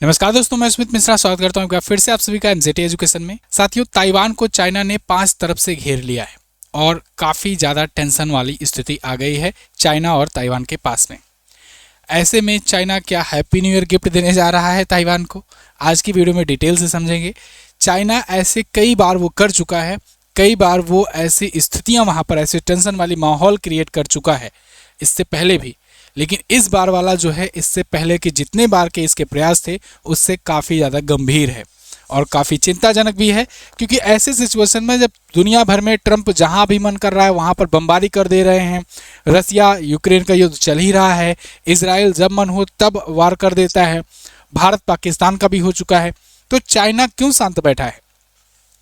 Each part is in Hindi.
नमस्कार दोस्तों, मैं स्मित मिश्रा स्वागत करता हूं फिर से आप सभी का एमजेटी एजुकेशन में। साथियों, ताइवान को चाइना ने 5 तरफ से घेर लिया है और काफ़ी ज़्यादा टेंशन वाली स्थिति आ गई है चाइना और ताइवान के पास में। ऐसे में चाइना क्या हैप्पी न्यू ईयर गिफ्ट देने जा रहा है ताइवान को, आज की वीडियो में डिटेल से समझेंगे। चाइना ऐसे कई बार वो कर चुका है, कई बार वो ऐसी स्थितियाँ वहाँ पर ऐसे टेंशन वाली माहौल क्रिएट कर चुका है इससे पहले भी। लेकिन इस बार वाला जो है, इससे पहले के जितने बार के इसके प्रयास थे उससे काफ़ी ज़्यादा गंभीर है और काफ़ी चिंताजनक भी है। क्योंकि ऐसे सिचुएशन में जब दुनिया भर में ट्रंप जहां भी मन कर रहा है वहां पर बमबारी कर दे रहे हैं, रसिया यूक्रेन का युद्ध चल ही रहा है, इजराइल जब मन हो तब वार कर देता है, भारत पाकिस्तान का भी हो चुका है, तो चाइना क्यों शांत बैठा है?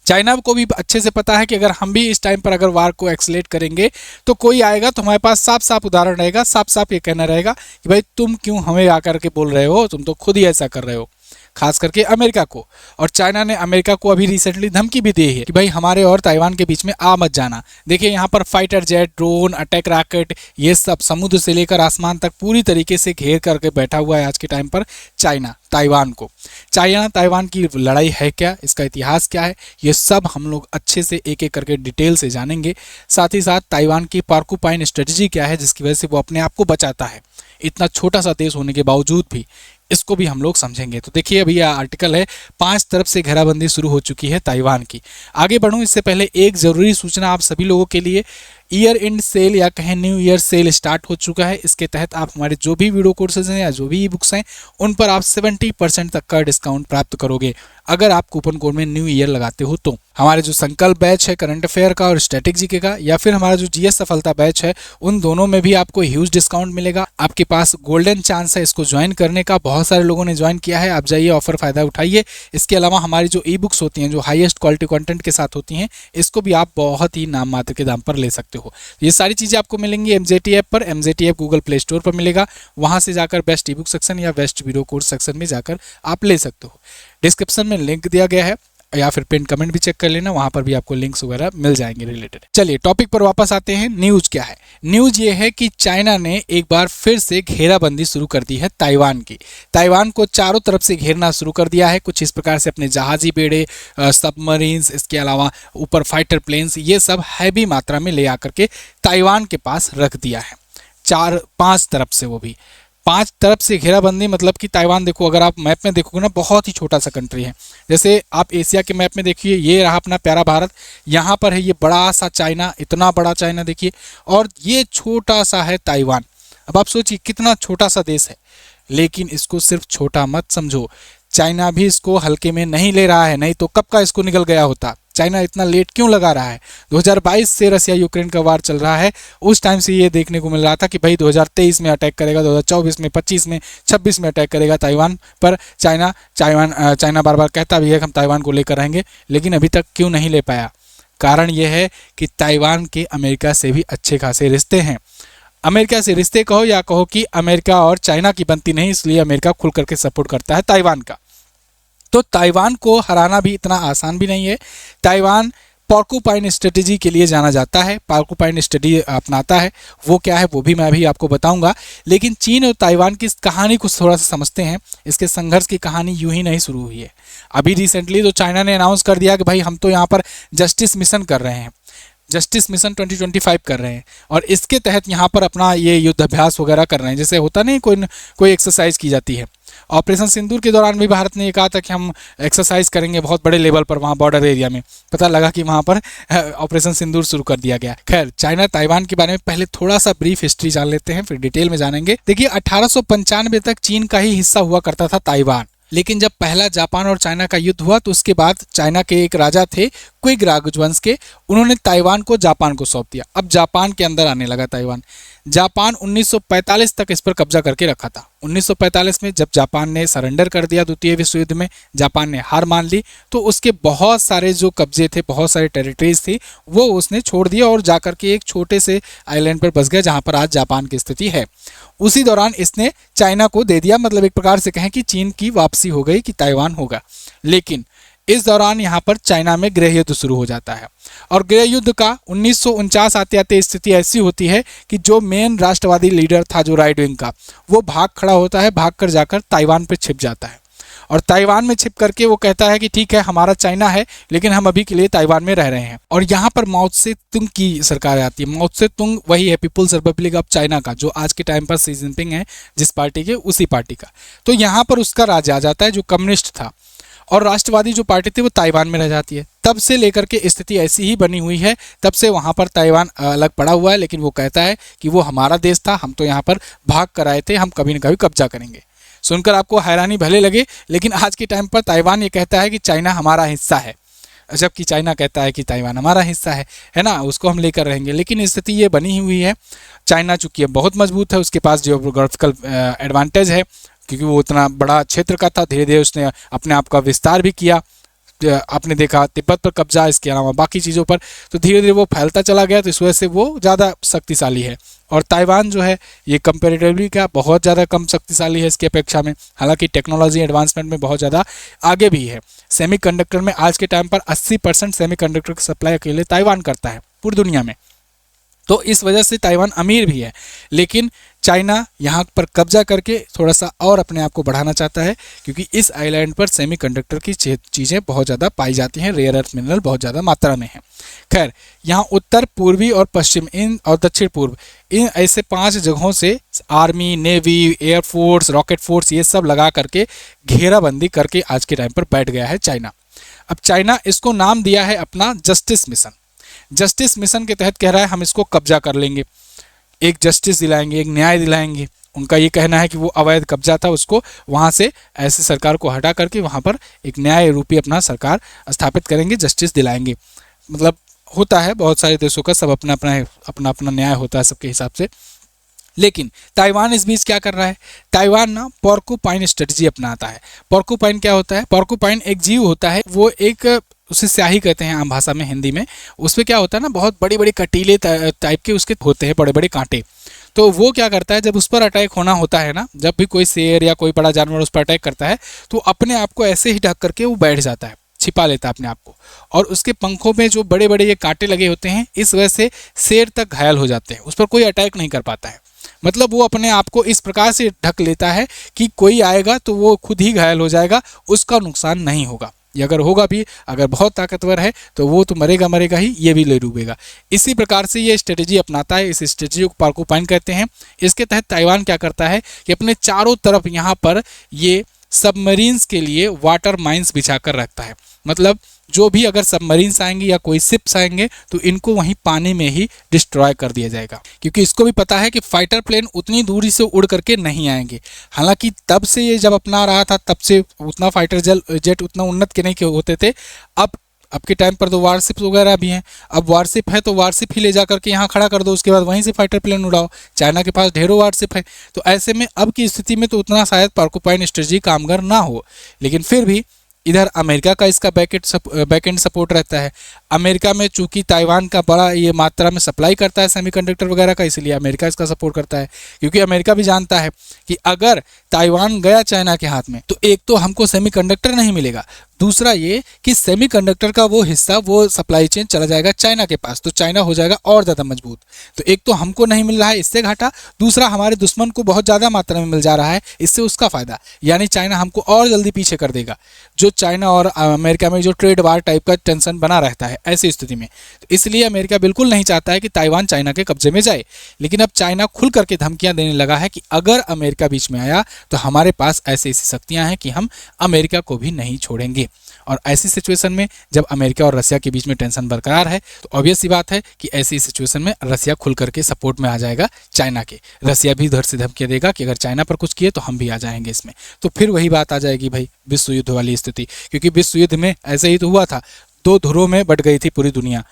चाइना को भी अच्छे से पता है कि अगर हम भी इस टाइम पर अगर वार को एक्सलेट करेंगे तो कोई आएगा तो हमारे पास साफ साफ उदाहरण रहेगा, साफ साफ ये कहना रहेगा कि भाई तुम क्यों हमें आकर के बोल रहे हो, तुम तो खुद ही ऐसा कर रहे हो, खास करके अमेरिका को। और चाइना ने अमेरिका को अभी रिसेंटली धमकी भी दी है कि भाई हमारे और ताइवान के बीच में आ मत जाना। देखिए यहाँ पर fighter jet, drone, attack rocket, ये सब समुद्र से लेकर आसमान तक पूरी तरीके से घेर करके बैठा हुआ है आज के टाइम पर चाइना ताइवान को। चाइना ताइवान की लड़ाई है क्या, इसका इतिहास क्या है, ये सब हम लोग अच्छे से एक एक करके डिटेल से जानेंगे। साथ ही साथ ताइवान की पोर्कूपाइन स्ट्रेटजी क्या है जिसकी वजह से वो अपने आप को बचाता है, इतना छोटा सा देश होने के बावजूद भी, इसको भी हम लोग समझेंगे। तो देखिए अभी यह आर्टिकल है, 5 तरफ से घेराबंदी शुरू हो चुकी है ताइवान की। आगे बढ़ूं इससे पहले एक ज़रूरी सूचना आप सभी लोगों के लिए, ईयर एंड सेल या कहें न्यू ईयर सेल स्टार्ट हो चुका है। इसके तहत आप हमारे जो भी वीडियो कोर्सेज हैं या जो भी ई बुक्स हैं उन पर आप 70% तक का डिस्काउंट प्राप्त करोगे अगर आप कूपन कोड में न्यू ईयर लगाते हो तो। हमारे जो संकल्प बैच है करंट अफेयर का और स्टैटिक जीके का, या फिर हमारा जो जीएस सफलता बैच है, उन दोनों में भी आपको ह्यूज डिस्काउंट मिलेगा। आपके पास गोल्डन चांस है इसको ज्वाइन करने का, बहुत सारे लोगों ने ज्वाइन किया है, आप जाइए ऑफर फायदा उठाइए। इसके अलावा हमारी जो ई बुक्स होती हैं जो हाईएस्ट क्वालिटी कंटेंट के साथ होती हैं, इसको भी आप बहुत ही नाम मात्र के दाम पर ले सकते हो। ये सारी चीज़ें आपको मिलेंगी एमजेटी ऐप पर। MJT app Google play store पर मिलेगा, वहाँ से जाकर बेस्ट ई बुक सेक्शन या बेस्ट वीडियो कोर्स सेक्शन में जाकर आप ले सकते हो। डिस्क्रिप्शन में लिंक दिया गया है या फिर पिन कमेंट भी चेक कर लेना, वहां पर भी आपको लिंक्स वगैरह मिल जाएंगे रिलेटेड। चलिए टॉपिक पर वापस आते हैं। न्यूज क्या है? न्यूज ये है कि चाइना ने एक बार फिर से घेराबंदी शुरू कर दी है ताइवान की। ताइवान को चारों तरफ से घेरना शुरू कर दिया है, कुछ इस प्रकार से अपने जहाजी बेड़े, सबमरीन्स, इसके अलावा ऊपर फाइटर प्लेन्स, ये सब हैवी मात्रा में ले आकर के ताइवान के पास रख दिया है। 4-5 तरफ से, वो भी 5 तरफ से घेराबंदी। मतलब कि ताइवान देखो, अगर आप मैप में देखोगे ना, बहुत ही छोटा सा कंट्री है। जैसे आप एशिया के मैप में देखिए, ये रहा अपना प्यारा भारत, यहाँ पर है ये बड़ा सा चाइना, इतना बड़ा चाइना देखिए, और ये छोटा सा है ताइवान। अब आप सोचिए कितना छोटा सा देश है, लेकिन इसको सिर्फ छोटा मत समझो, चाइना भी इसको हल्के में नहीं ले रहा है, नहीं तो कब का इसको निकल गया होता। चाइना इतना लेट क्यों लगा रहा है? 2022 से रसिया यूक्रेन का वार चल रहा है, उस टाइम से ये देखने को मिल रहा था कि भाई 2023 में अटैक करेगा, 2024 में, 25 में, 26 में अटैक करेगा ताइवान पर। चाइना बार बार कहता भी है कि हम ताइवान को लेकर रहेंगे, लेकिन अभी तक क्यों नहीं ले पाया? कारण यह है कि ताइवान के अमेरिका से भी अच्छे खासे रिश्ते हैं। अमेरिका से रिश्ते कहो या कहो कि अमेरिका और चाइना की बनती नहीं, इसलिए अमेरिका खुल करके सपोर्ट करता है ताइवान का। तो ताइवान को हराना भी इतना आसान भी नहीं है। ताइवान पोर्कूपाइन स्ट्रेटजी के लिए जाना जाता है, पोर्कूपाइन स्ट्रेटजी अपनाता है। वो क्या है वो भी मैं अभी आपको बताऊंगा। लेकिन चीन और ताइवान की कहानी को थोड़ा सा समझते हैं। इसके संघर्ष की कहानी यूं ही नहीं शुरू हुई है। अभी रिसेंटली तो चाइना ने अनाउंस कर दिया कि भाई हम तो यहाँ पर जस्टिस मिशन कर रहे हैं, जस्टिस मिशन 2025 कर रहे हैं, और इसके तहत यहाँ पर अपना ये युद्धाभ्यास वगैरह कर रहे हैं। जैसे होता नहीं कोई एक्सरसाइज की जाती है। ऑपरेशन सिंदूर के दौरान भी भारत ने ये कहा था कि हम एक्सरसाइज करेंगे बहुत बड़े लेवल पर, वहाँ बॉर्डर एरिया में। पता लगा कि वहाँ पर ऑपरेशन सिंदूर शुरू कर दिया गया। खैर, चाइना ताइवान के बारे में पहले थोड़ा सा ब्रीफ हिस्ट्री जान लेते हैं, फिर डिटेल में जानेंगे। देखिए 1895 तक चीन का ही हिस्सा हुआ करता था ताइवान। लेकिन जब पहला जापान और चाइना का युद्ध हुआ तो उसके बाद चाइना के एक राजा थे क्विग राजवंश के, उन्होंने ताइवान को जापान को सौंप दिया। अब जापान के अंदर आने लगा ताइवान। जापान 1945 तक इस पर कब्जा करके रखा था। 1945 में जब जापान ने सरेंडर कर दिया द्वितीय विश्व युद्ध में, जापान ने हार मान ली, तो उसके बहुत सारे जो कब्जे थे, बहुत सारे टेरिटरीज थी, वो उसने छोड़ दिया और जाकर के एक छोटे से आइलैंड पर बस गया जहां पर आज जापान की स्थिति है। उसी दौरान इसने चाइना को दे दिया, मतलब एक प्रकार से कहें कि चीन की वापसी हो गई कि ताइवान होगा। लेकिन इस दौरान यहाँ पर चाइना में गृह युद्ध शुरू हो जाता है, और गृह युद्ध का 1949 आते आते स्थिति ऐसी होती है कि जो मेन राष्ट्रवादी लीडर था जो राइट विंग का, वो भाग खड़ा होता है, भाग कर जाकर ताइवान पर छिप जाता है। और ताइवान में छिप करके वो कहता है कि ठीक है हमारा चाइना है, लेकिन हम अभी के लिए ताइवान में रह रहे हैं। और यहाँ पर माओ से तुंग की सरकार आती है। माओ से तुंग वही है पीपुल्स रिपब्लिक ऑफ चाइना का, जो आज के टाइम पर शी जिनपिंग है जिस पार्टी के, उसी पार्टी का। तो यहाँ पर उसका राज आ जाता है जो कम्युनिस्ट था, और राष्ट्रवादी जो पार्टी थी वो ताइवान में रह जाती है। तब से लेकर के स्थिति ऐसी ही बनी हुई है, तब से वहाँ पर ताइवान अलग पड़ा हुआ है, लेकिन वो कहता है कि वो हमारा देश था, हम तो यहाँ पर भाग कर आए थे, हम कभी न कभी कब्जा करेंगे। सुनकर आपको हैरानी भले लगे, लेकिन आज के टाइम पर ताइवान ये कहता है कि चाइना हमारा हिस्सा है, जबकि चाइना कहता है कि ताइवान हमारा हिस्सा है ना, उसको हम लेकर रहेंगे। लेकिन स्थिति ये बनी हुई है। चाइना चूंकि बहुत मजबूत है, उसके पास जियोग्राफिकल एडवांटेज है, क्योंकि वो उतना बड़ा क्षेत्र का था। धीरे धीरे उसने अपने आप का विस्तार भी किया। आपने देखा तिब्बत पर कब्जा, इसके अलावा बाकी चीज़ों पर, तो धीरे धीरे वो फैलता चला गया, तो इस वजह से वो ज़्यादा शक्तिशाली है। और ताइवान जो है ये कंपेरेटिवली क्या बहुत ज़्यादा कम शक्तिशाली है इसकी अपेक्षा में, हालांकि टेक्नोलॉजी एडवांसमेंट में बहुत ज़्यादा आगे भी है। सेमीकंडक्टर में आज के टाइम पर 80% सेमीकंडक्टर की सप्लाई अकेले ताइवान करता है पूरी दुनिया में। तो इस वजह से ताइवान अमीर भी है, लेकिन चाइना यहाँ पर कब्जा करके थोड़ा सा और अपने आप को बढ़ाना चाहता है, क्योंकि इस आइलैंड पर सेमीकंडक्टर की चीज़ें बहुत ज़्यादा पाई जाती हैं, रेयर अर्थ मिनरल बहुत ज़्यादा मात्रा में है। खैर, यहाँ उत्तर पूर्वी और पश्चिम इन और दक्षिण पूर्व इन ऐसे 5 जगहों से army, navy, air force, rocket force ये सब लगा करके घेराबंदी करके आज के टाइम पर बैठ गया है चाइना। अब चाइना इसको नाम दिया है अपना जस्टिस मिशन। जस्टिस मिशन के तहत कह रहा है हम इसको कब्जा कर लेंगे, एक जस्टिस दिलाएंगे, एक न्याय दिलाएंगे। उनका ये कहना है कि वो अवैध कब्जा था, उसको वहाँ से ऐसे सरकार को हटा करके वहाँ पर एक न्याय रूपी अपना सरकार स्थापित करेंगे, जस्टिस दिलाएंगे। मतलब होता है बहुत सारे देशों का, सब अपना अपना न्याय होता है सबके हिसाब से। लेकिन ताइवान इस बीच क्या कर रहा है, ताइवान ना पोर्कुपाइन स्ट्रेटजी अपनाता है। पोर्कुपाइन क्या होता है, पोर्कुपाइन एक जीव होता है, वो एक उसे स्याही कहते हैं आम भाषा में, हिंदी में। उसमें क्या होता है ना, बहुत बड़ी बड़ी कटीले टाइप के उसके होते हैं, बड़े बड़े कांटे। तो वो क्या करता है, जब उस पर अटैक होना होता है ना, जब भी कोई शेर या कोई बड़ा जानवर उस पर अटैक करता है, तो अपने आप को ऐसे ही ढक करके वो बैठ जाता है, छिपा लेता है अपने आप को। और उसके पंखों में जो बड़े बड़े ये कांटे लगे होते हैं, इस वजह से शेर तक घायल हो जाते हैं, उस पर कोई अटैक नहीं कर पाता है। मतलब वो अपने आप को इस प्रकार से ढक लेता है कि कोई आएगा तो वो खुद ही घायल हो जाएगा, उसका नुकसान नहीं होगा। ये अगर होगा भी, अगर बहुत ताकतवर है तो वो तो मरेगा ही, ये भी ले डूबेगा। इसी प्रकार से ये स्ट्रेटेजी अपनाता है, इस स्ट्रेटेजी को पोर्कुपाइन कहते हैं। इसके तहत ताइवान क्या करता है कि अपने चारों तरफ यहाँ पर ये सबमरीन्स के लिए वाटर माइंस बिछा कर रखता है। मतलब जो भी अगर सबमरीन्स आएंगे या कोई शिप्स आएंगे तो इनको वहीं पानी में ही डिस्ट्रॉय कर दिया जाएगा, क्योंकि इसको भी पता है कि फाइटर प्लेन उतनी दूरी से उड़ करके नहीं आएंगे। हालांकि तब से ये जब अपना रहा था, तब से उतना फाइटर जेट उतना उन्नत के नहीं होते थे। अब के टाइम पर तो वारशिप वगैरह भी हैं। अब वारशिप है तो वारशिप ही ले जा करके यहाँ खड़ा कर दो, उसके बाद वहीं से फाइटर प्लेन उड़ाओ। चाइना के पास ढेरों वारशिप है, तो ऐसे में अब की स्थिति में तो उतना शायद पोर्कुपाइन स्ट्रेटजी कामगार ना हो। लेकिन फिर भी इधर अमेरिका का इसका बैकएंड सपोर्ट रहता है। अमेरिका में चूंकि ताइवान का बड़ा ये मात्रा में सप्लाई करता है सेमीकंडक्टर वगैरह का, इसलिए अमेरिका इसका सपोर्ट करता है। क्योंकि अमेरिका भी जानता है कि अगर ताइवान गया चाइना के हाथ में तो एक तो हमको सेमीकंडक्टर नहीं मिलेगा, दूसरा ये कि सेमीकंडक्टर का वो हिस्सा, वो सप्लाई चेन चला जाएगा चाइना के पास, तो चाइना हो जाएगा और ज़्यादा मजबूत। तो एक तो हमको नहीं मिल रहा है, इससे घाटा, दूसरा हमारे दुश्मन को बहुत ज़्यादा मात्रा में मिल जा रहा है, इससे उसका फायदा। यानी चाइना हमको और जल्दी पीछे कर देगा। जो चाइना और अमेरिका में जो ट्रेड वार टाइप का टेंशन बना रहता है ऐसी स्थिति में, तो इसलिए अमेरिका बिल्कुल नहीं चाहता है कि ताइवान चाइना के कब्जे में जाए। लेकिन अब चाइना खुल करके धमकियां देने लगा है कि अगर अमेरिका बीच में आया तो हमारे पास ऐसी ऐसी शक्तियां हैं कि हम अमेरिका को भी नहीं छोड़ेंगे। और ऐसी सिचुएशन में जब अमेरिका और रसिया के बीच में टेंशन बरकरार है, तो ऑब्वियस सी बात है कि ऐसी सिचुएशन में रसिया खुल करके सपोर्ट में आ जाएगा चाइना के। रसिया भी उधर से धमकियां देगा कि अगर चाइना पर कुछ किए तो हम भी आ जाएंगे इसमें। तो फिर वही बात आ जाएगी भाई, विश्व युद्ध वाली स्थिति। क्योंकि विश्व युद्ध में ऐसे ही तो हुआ था, 2 ध्रुवों में बट गई थी पूरी दुनिया।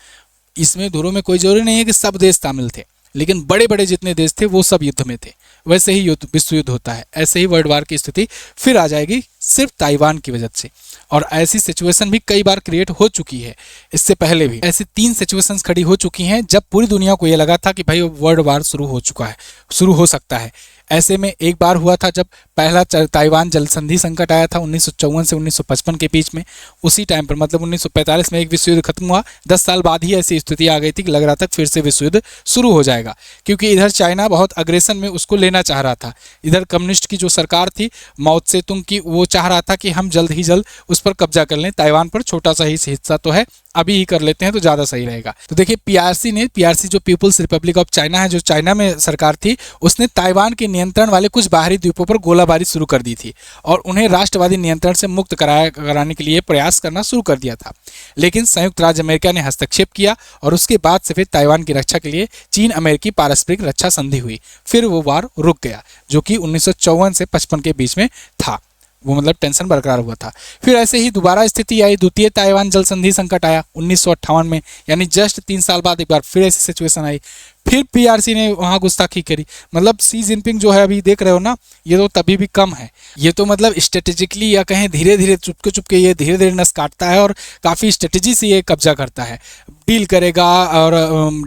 इसमें ध्रुवों में कोई जरूरी नहीं है कि सब देश शामिल थे, लेकिन बड़े बड़े जितने देश थे वो सब युद्ध में थे। वैसे ही युद्ध, विश्व युद्ध होता है, ऐसे ही वर्ल्ड वार की स्थिति फिर आ जाएगी सिर्फ ताइवान की वजह से। और ऐसी सिचुएशन भी कई बार क्रिएट हो चुकी है, इससे पहले भी ऐसी 3 सिचुएशंस खड़ी हो चुकी हैं जब पूरी दुनिया को ये लगा था कि भाई वर्ल्ड वार शुरू हो चुका है, शुरू हो सकता है। ऐसे में एक बार हुआ था जब पहला ताइवान जल संधि संकट आया था 1954 से 1955 के बीच में। उसी टाइम पर मतलब 1945 में एक विश्व युद्ध खत्म हुआ, 10 साल बाद ही ऐसी स्थिति आ गई थी कि लग रहा था फिर से विश्व युद्ध शुरू हो जाएगा, क्योंकि इधर चाइना बहुत अग्रेसन में उसको लेना चाह रहा था। इधर कम्युनिस्ट की जो सरकार थी माओ त्से तुंग की, वो चाह रहा था कि हम जल्द ही जल्द उस पर कब्जा कर लें, ताइवान पर छोटा सा ही हिस्सा तो है, अभी ही कर लेते हैं तो ज़्यादा सही रहेगा। तो देखिए पीआरसी जो पीपुल्स रिपब्लिक ऑफ चाइना है, जो चाइना में सरकार थी, उसने ताइवान के नियंत्रण वाले कुछ बाहरी द्वीपों पर गोलाबारी शुरू कर दी थी और उन्हें राष्ट्रवादी नियंत्रण से मुक्त कराने के लिए प्रयास करना शुरू कर दिया था। लेकिन संयुक्त राज्य अमेरिका ने हस्तक्षेप किया और उसके बाद से फिर ताइवान की रक्षा के लिए चीन अमेरिकी पारस्परिक रक्षा संधि हुई। फिर वो वार रुक गया, जो कि 1954 से 55 के बीच में था। वो मतलब टेंशन बरकरार हुआ था। फिर ऐसे ही दोबारा स्थिति आई, द्वितीय ताइवान जल संधि संकट आया 1958 में, यानी जस्ट 3 साल बाद एक बार फिर ऐसी सिचुएशन आई। फिर पीआरसी ने वहाँ गुस्ताखी करी। मतलब सी जिनपिंग जो है अभी देख रहे हो ना, ये तो तभी भी कम है। ये तो मतलब स्ट्रेटेजिकली या कहें धीरे धीरे चुपके चुपके ये धीरे धीरे नस काटता है और काफ़ी स्ट्रेटेजी से ये कब्जा करता है। डील करेगा और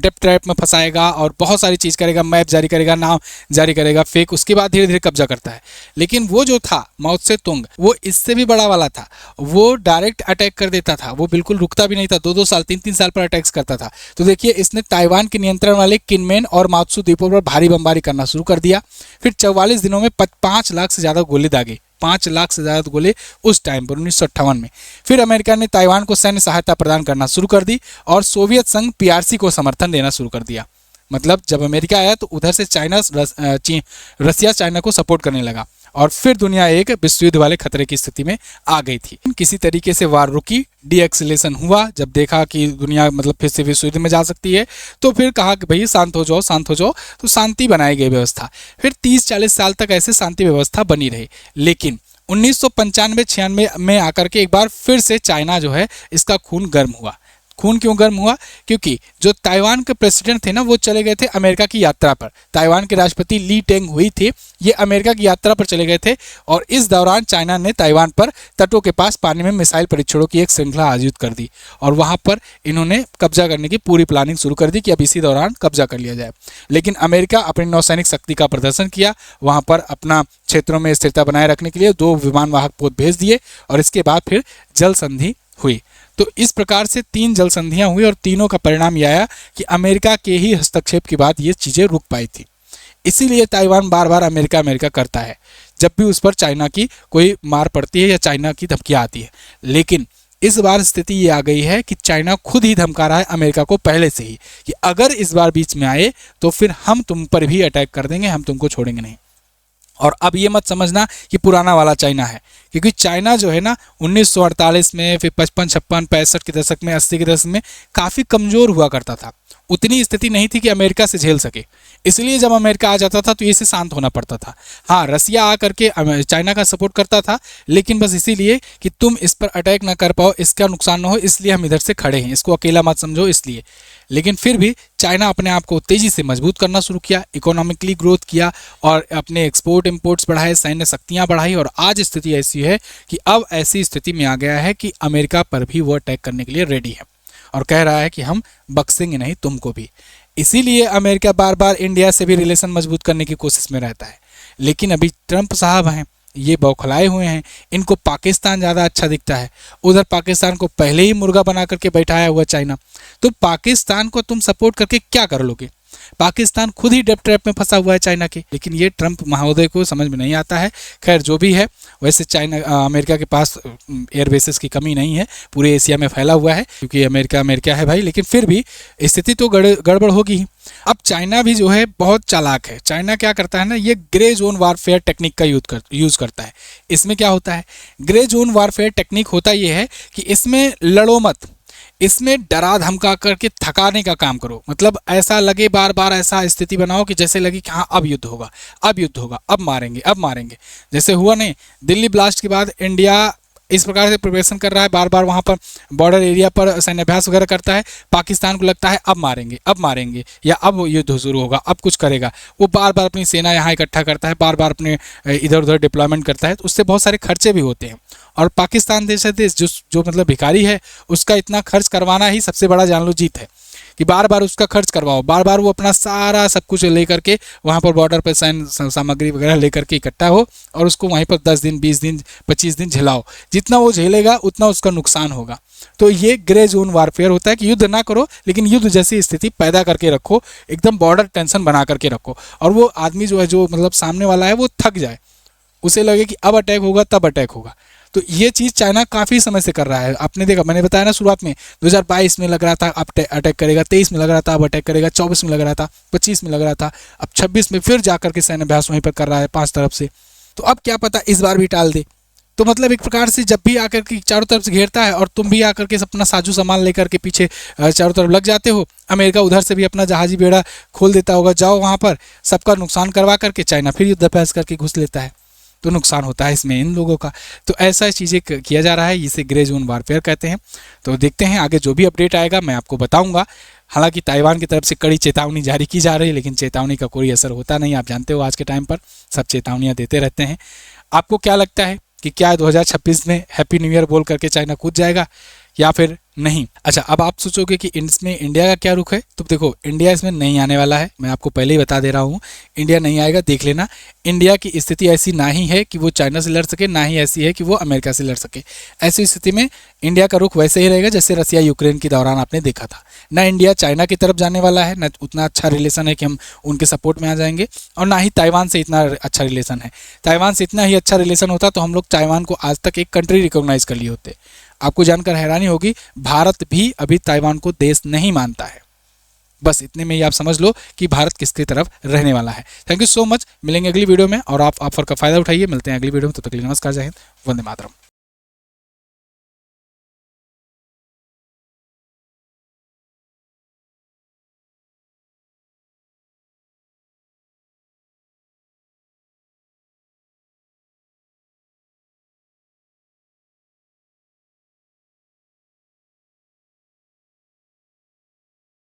डेप ट्रैप में फंसाएगा और बहुत सारी चीज़ करेगा, मैप जारी करेगा, नाव जारी करेगा फेक, उसके बाद धीरे धीरे कब्जा करता है। लेकिन वो जो था माओ त्से तुंग, वो इससे भी बड़ा वाला था। वो डायरेक्ट अटैक कर देता था, वो बिल्कुल रुकता भी नहीं था, 2-2 साल 3-3 साल पर अटैक्स करता था। तो देखिए इसने ताइवान के नियंत्रण वाले किनमेन और मात्सु द्वीपों पर भारी बमबारी करना शुरू कर दिया। फिर 44 दिनों में 5 लाख से ज़्यादा गोले दागे, 5 लाख से ज़्यादा गोले उस टाइम पर 1958 में। फिर अमेरिका ने ताइवान को सैन्य सहायता प्रदान करना शुरू कर दी और सोवियत संघ पीआरसी को समर्थन देना शुरू कर दिया। मतलब जब अमेरिका आया तो उधर से रसिया चाइना को सपोर्ट करने लगा और फिर दुनिया एक विश्व युद्ध वाले खतरे की स्थिति में आ गई थी। किसी तरीके से वार रुकी, डीएक्सिलेशन हुआ। जब देखा कि दुनिया मतलब फिर से विश्व युद्ध में जा सकती है तो फिर कहा कि भाई शांत हो जाओ, शांत हो जाओ। तो शांति बनाई गई व्यवस्था। फिर 30-40 साल तक ऐसे शांति व्यवस्था बनी रही। लेकिन 1995-96 में आकर के एक बार फिर से चाइना जो है इसका खून गर्म हुआ। खून क्यों गर्म हुआ? क्योंकि जो ताइवान के प्रेसिडेंट थे ना, वो चले गए थे अमेरिका की यात्रा पर। ताइवान के राष्ट्रपति ली टेंग हुई थी, ये अमेरिका की यात्रा पर चले गए थे और इस दौरान चाइना ने ताइवान पर तटों के पास पानी में मिसाइल परीक्षणों की एक श्रृंखला आयोजित कर दी और वहां पर इन्होंने कब्जा करने की पूरी प्लानिंग शुरू कर दी कि अब इसी दौरान कब्जा कर लिया जाए। लेकिन अमेरिका अपनी नौसैनिक शक्ति का प्रदर्शन किया, वहां पर अपना क्षेत्रों में स्थिरता बनाए रखने के लिए 2 विमान वाहक पोत भेज दिए और इसके बाद फिर जल संधि हुई। तो इस प्रकार से 3 जल संधियां हुई और तीनों का परिणाम यह आया कि अमेरिका के ही हस्तक्षेप के बाद ये चीज़ें रुक पाई थी। इसीलिए ताइवान बार बार अमेरिका करता है जब भी उस पर चाइना की कोई मार पड़ती है या चाइना की धमकियां आती है। लेकिन इस बार स्थिति ये आ गई है कि चाइना खुद ही धमका रहा है अमेरिका को पहले से ही कि अगर इस बार बीच में आए तो फिर हम तुम पर भी अटैक कर देंगे, हम तुमको छोड़ेंगे नहीं। और अब ये मत समझना कि पुराना वाला चाइना है, क्योंकि चाइना जो है ना 1948 में, फिर 55, 56, 65 के दशक में, 80 के दशक में काफ़ी कमज़ोर हुआ करता था। उतनी स्थिति नहीं थी कि अमेरिका से झेल सके। इसलिए जब अमेरिका आ जाता था तो इसे शांत होना पड़ता था। हाँ, रसिया आ करके चाइना का सपोर्ट करता था, लेकिन बस इसीलिए कि तुम इस पर अटैक ना कर पाओ, इसका नुकसान ना हो, इसलिए हम इधर से खड़े हैं, इसको अकेला मत समझो इसलिए। लेकिन फिर भी चाइना अपने आप को तेज़ी से मजबूत करना शुरू किया, इकोनॉमिकली ग्रोथ किया और अपने एक्सपोर्ट इम्पोर्ट्स बढ़ाए, सैन्य शक्तियाँ बढ़ाई और आज स्थिति ऐसी है कि अब ऐसी स्थिति में आ गया है कि अमेरिका पर भी वो अटैक करने के लिए रेडी है और कह रहा है कि हम बख्शेंगे नहीं तुमको भी। इसीलिए अमेरिका बार बार इंडिया से भी रिलेशन मजबूत करने की कोशिश में रहता है। लेकिन अभी ट्रंप साहब हैं, ये बौखलाए हुए हैं, इनको पाकिस्तान ज़्यादा अच्छा दिखता है। उधर पाकिस्तान को पहले ही मुर्गा बना करके बैठाया हुआ चाइना, तो पाकिस्तान को तुम सपोर्ट करके क्या कर लोगे? पाकिस्तान खुद ही डेप ट्रैप में फंसा हुआ है चाइना के। लेकिन ये ट्रंप महोदय को समझ में नहीं आता है। खैर जो भी है, वैसे चाइना अमेरिका के पास एयर बेसिस की कमी नहीं है, पूरे एशिया में फैला हुआ है क्योंकि अमेरिका है भाई। लेकिन फिर भी स्थिति तो गड़बड़ होगी ही। अब चाइना भी जो है बहुत चालाक है। चाइना क्या करता है ना, ये ग्रे जोन वारफेयर टेक्निक का यूज़ करता है। इसमें क्या होता है, ग्रे जोन वारफेयर टेक्निक होता ये है कि इसमें लड़ो मत, इसमें डरा धमका करके थकाने का काम करो। मतलब ऐसा लगे, बार बार ऐसा स्थिति बनाओ कि जैसे लगे कि हाँ अब युद्ध होगा, अब युद्ध होगा, अब मारेंगे। जैसे हुआ नहीं, दिल्ली ब्लास्ट के बाद इंडिया इस प्रकार से प्रिपरेशन कर रहा है, बार बार वहाँ पर बॉर्डर एरिया पर सैन्याभ्यास वगैरह करता है। पाकिस्तान को लगता है अब मारेंगे या अब युद्ध शुरू होगा, अब कुछ करेगा। वो बार बार अपनी सेना यहाँ इकट्ठा करता है, बार बार अपने इधर उधर डिप्लॉयमेंट करता है, तो उससे बहुत सारे खर्चे भी होते हैं। और पाकिस्तान देश जो मतलब भिखारी है, उसका इतना खर्च करवाना ही सबसे बड़ा जान लो जीत है, कि बार बार उसका खर्च करवाओ, बार बार वो अपना सारा सब कुछ लेकर के वहाँ पर बॉर्डर पर सैन्य सामग्री वगैरह लेकर के इकट्ठा हो और उसको वहीं पर 10 दिन 20 दिन 25 दिन झेलाओ। जितना वो झेलेगा उतना उसका नुकसान होगा। तो ये ग्रे जोन वारफेयर होता है कि युद्ध ना करो लेकिन युद्ध जैसी स्थिति पैदा करके रखो, एकदम बॉर्डर टेंशन बना करके रखो, और वो आदमी जो है, जो मतलब सामने वाला है, वो थक जाए, उसे लगे कि अब अटैक होगा तब अटैक होगा। तो ये चीज़ चाइना काफ़ी समय से कर रहा है। आपने देखा, मैंने बताया ना शुरुआत में 2022 में लग रहा था अब अटैक करेगा, 23 में लग रहा था अब अटैक करेगा, 24 में लग रहा था, 25 में लग रहा था, अब 26 में फिर जाकर के सैन्य अभ्यास वहीं पर कर रहा है 5 तरफ से। तो अब क्या पता इस बार भी टाल दे। तो मतलब एक प्रकार से जब भी आकर के चारों तरफ से घेरता है और तुम भी आकर के अपना साजो सामान लेकर के पीछे चारों तरफ लग जाते हो, अमेरिका उधर से भी अपना जहाजी बेड़ा खोल देता होगा, जाओ वहाँ पर सबका नुकसान करवा करके चाइना फिर युद्ध अभ्यास करके घुस लेता है, तो नुकसान होता है इसमें इन लोगों का। तो ऐसा चीज़ें किया जा रहा है, इसे ग्रे जोन वारफेयर कहते हैं। तो देखते हैं आगे जो भी अपडेट आएगा मैं आपको बताऊंगा। हालांकि ताइवान की तरफ से कड़ी चेतावनी जारी की जा रही है, लेकिन चेतावनी का कोई असर होता नहीं। आप जानते हो आज के टाइम पर सब चेतावनियाँ देते रहते हैं। आपको क्या लगता है कि क्या 2026 में हैप्पी न्यू ईयर बोल करके चाइना कूद जाएगा या फिर नहीं? अच्छा, अब आप सोचोगे कि इसमें इंडिया का क्या रुख है, तो देखो इंडिया इसमें नहीं आने वाला है, मैं आपको पहले ही बता दे रहा हूँ, इंडिया नहीं आएगा। देख लेना, इंडिया की स्थिति ऐसी ना ही है कि वो चाइना से लड़ सके, ना ही ऐसी है कि वो अमेरिका से लड़ सके। ऐसी स्थिति में इंडिया का रुख वैसे ही रहेगा जैसे रसिया यूक्रेन के दौरान आपने देखा था। ना इंडिया चाइना की तरफ जाने वाला है, ना उतना अच्छा रिलेशन है कि हम उनके सपोर्ट में आ जाएंगे, और ना ही ताइवान से इतना अच्छा रिलेशन है। ताइवान से इतना ही अच्छा रिलेशन होता तो हम लोग ताइवान को आज तक एक कंट्री रिकॉग्नाइज कर लिए होते। आपको जानकर हैरानी होगी, भारत भी अभी ताइवान को देश नहीं मानता है। बस इतने में ही आप समझ लो कि भारत किसकी तरफ रहने वाला है। थैंक यू सो मच, मिलेंगे अगली वीडियो में, और आप ऑफर का फायदा उठाइए। मिलते हैं अगली वीडियो में, तब तक के लिए नमस्कार, जय हिंद, वंदे मातरम।